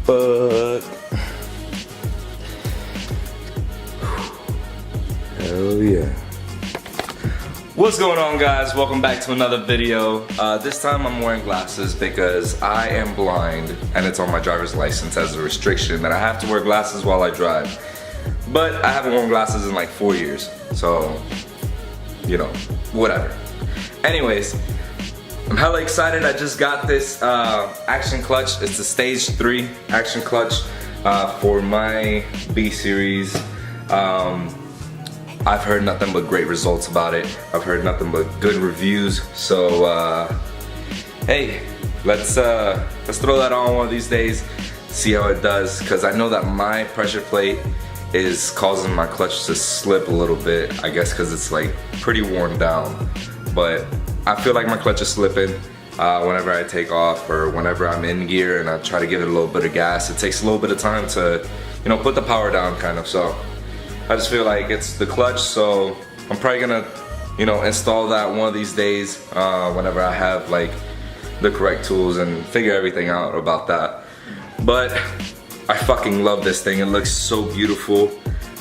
fuck. Hell yeah. What's going on, guys? Welcome back to another video. This time I'm wearing glasses because I am blind and it's on my driver's license as a restriction that I have to wear glasses while I drive. But I haven't worn glasses in like 4 years, so, you know, whatever. Anyways, I'm hella excited. I just got this action clutch. It's the stage 3 action clutch for my B series. I've heard nothing but great results about it. I've heard nothing but good reviews. So hey, let's throw that on one of these days, see how it does. Cause I know that my pressure plate is causing my clutch to slip a little bit. I guess cause it's like pretty worn down. But I feel like my clutch is slipping whenever I take off or whenever I'm in gear and I try to give it a little bit of gas. It takes a little bit of time to, you know, put the power down kind of. So I just feel like it's the clutch, so I'm probably gonna, you know, install that one of these days whenever I have like the correct tools and figure everything out about that. But I fucking love this thing. It looks so beautiful.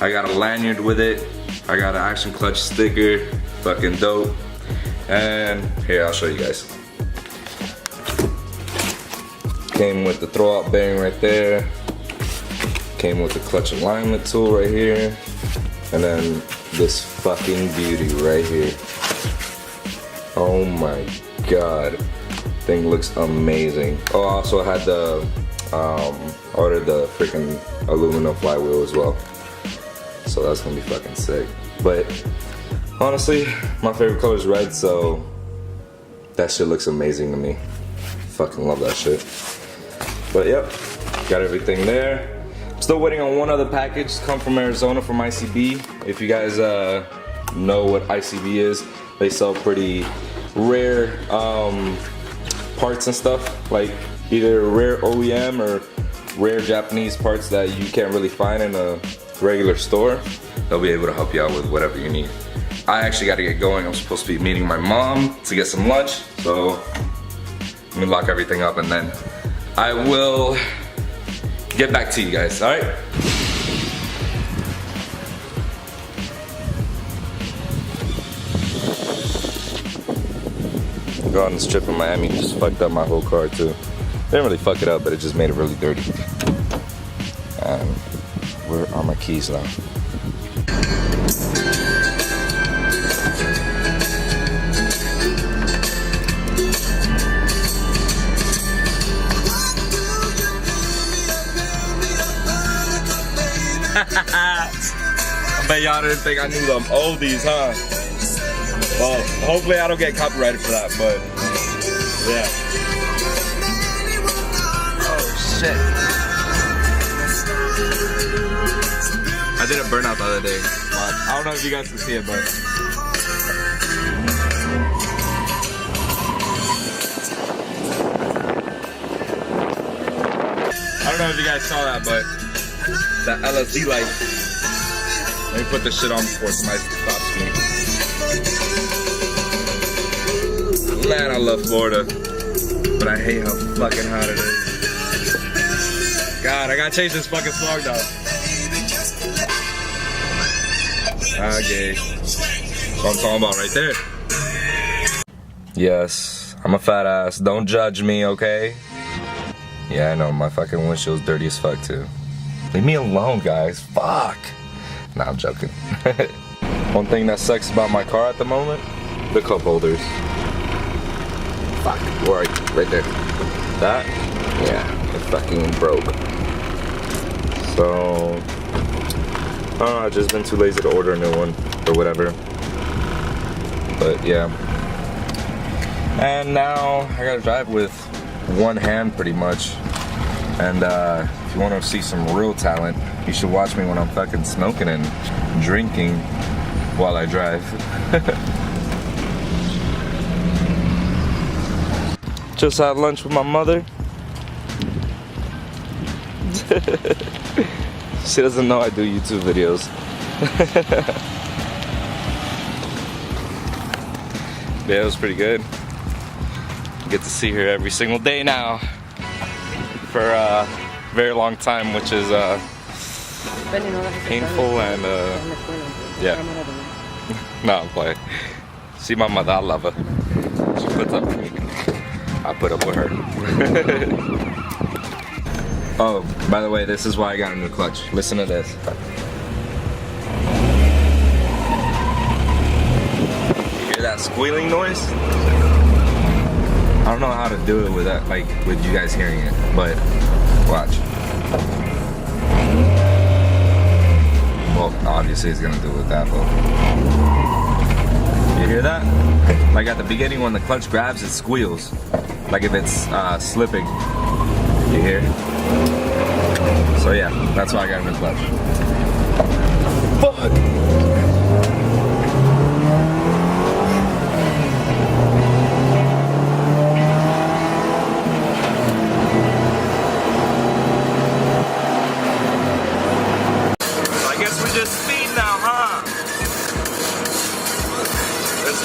I got a lanyard with it. I got an action clutch sticker. Fucking dope. And here, I'll show you guys. Came with the throw out bearing right there. Came with the clutch alignment tool right here. And then this fucking beauty right here. Oh my god. Thing looks amazing. Oh, I also had the ordered the freaking aluminum flywheel as well. So that's gonna be fucking sick. But honestly, my favorite color is red, so that shit looks amazing to me. Fucking love that shit. But yep, got everything there. Still waiting on one other package to come from Arizona from ICB. If you guys know what ICB is, they sell pretty rare parts and stuff, like either rare OEM or rare Japanese parts that you can't really find in a regular store. They'll be able to help you out with whatever you need. I actually got to get going. I'm supposed to be meeting my mom to get some lunch, so let me lock everything up and then I will get back to you guys, all right? Go on this trip in Miami, just fucked up my whole car too. Didn't really fuck it up, but it just made it really dirty. And where are my keys now? I bet y'all didn't think I knew them oldies, huh? Well, hopefully I don't get copyrighted for that, but yeah. Oh shit. I did a burnout the other day. I don't know if you guys can see it, but I don't know if you guys saw that, but that LSD light. Let me put this shit on before somebody stops me. Man, I love Florida, but I hate how fucking hot it is. God, I gotta change this fucking song though. Okay, that's what I'm talking about right there. Yes, I'm a fat ass. Don't judge me, okay? Yeah, I know, my fucking windshield's dirty as fuck too. Leave me alone, guys. Fuck. Nah, I'm joking. One thing that sucks about my car at the moment, the cup holders. Fuck, where are you? Right there. That? Yeah, it fucking broke. So, I don't know, I've just been too lazy to order a new one or whatever. But yeah. And now I gotta drive with one hand pretty much. And if you want to see some real talent, you should watch me when I'm fucking smoking and drinking while I drive. Just had lunch with my mother. She doesn't know I do YouTube videos. Yeah, it was pretty good. Get to see her every single day now for very long time, which is painful and yeah. No, I'm playing. See my mother, I love her. She puts up with me. I put up with her. Oh, by the way, this is why I got a new clutch. Listen to this. You hear that squealing noise? I don't know how to do it with that, like with you guys hearing it, but watch. Well, obviously it's gonna do it with that, but you hear that? Like at the beginning when the clutch grabs, it squeals. Like if it's slipping. You hear? So yeah, that's why I got a new clutch. Fuck!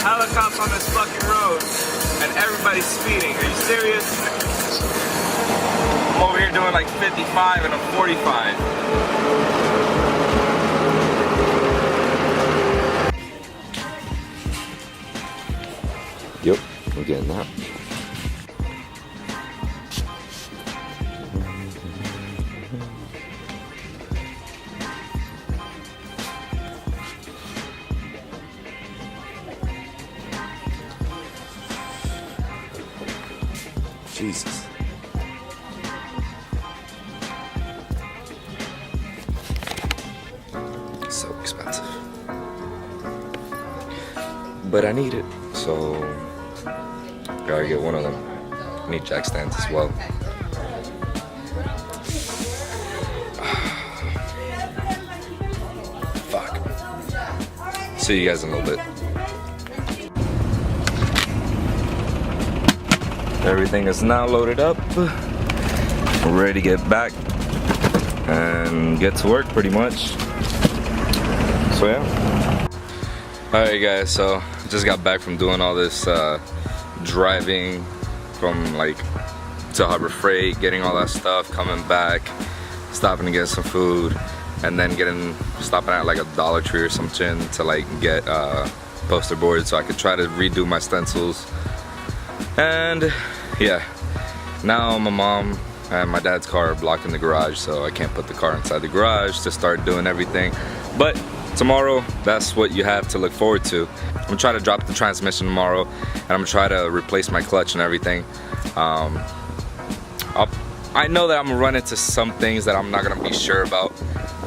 Helicopter on this fucking road and everybody's speeding. Are you serious? I'm over here doing like 55 and I'm 45. Yep, I'm getting that. Jesus. So expensive. But I need it, so gotta get one of them. I need jack stands as well. Fuck. See you guys in a little bit. Everything is now loaded up. We're ready to get back and get to work pretty much. So yeah. Alright guys, so just got back from doing all this driving from like to Harbor Freight, getting all that stuff, coming back, stopping to get some food, and then stopping at like a Dollar Tree or something to like get poster boards so I could try to redo my stencils. And yeah, now my mom and my dad's car are blocking the garage, so I can't put the car inside the garage to start doing everything. But tomorrow, that's what you have to look forward to. I'm gonna try to drop the transmission tomorrow, and I'm gonna try to replace my clutch and everything. I know that I'm gonna run into some things that I'm not gonna be sure about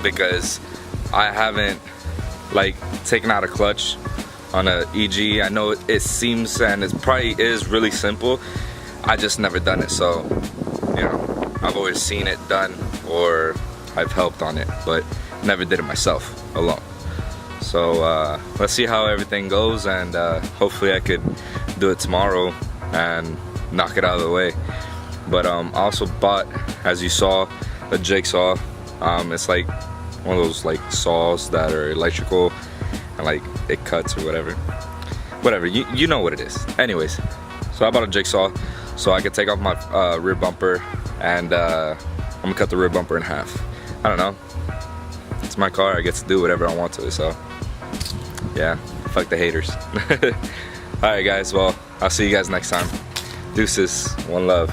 because I haven't like taken out a clutch on a EG. I know it seems and it probably is really simple. I just never done it, so you know, I've always seen it done or I've helped on it, but never did it myself alone. So let's see how everything goes, and hopefully I could do it tomorrow and knock it out of the way. But I also bought, as you saw, a jigsaw. It's like one of those like saws that are electrical and like it cuts or whatever, you know what it is. Anyways, so I bought a jigsaw so I could take off my rear bumper, and I'm gonna cut the rear bumper in half. I don't know, it's my car, I get to do whatever I want to, so yeah, fuck the haters. Alright guys, well, I'll see you guys next time. Deuces, one love.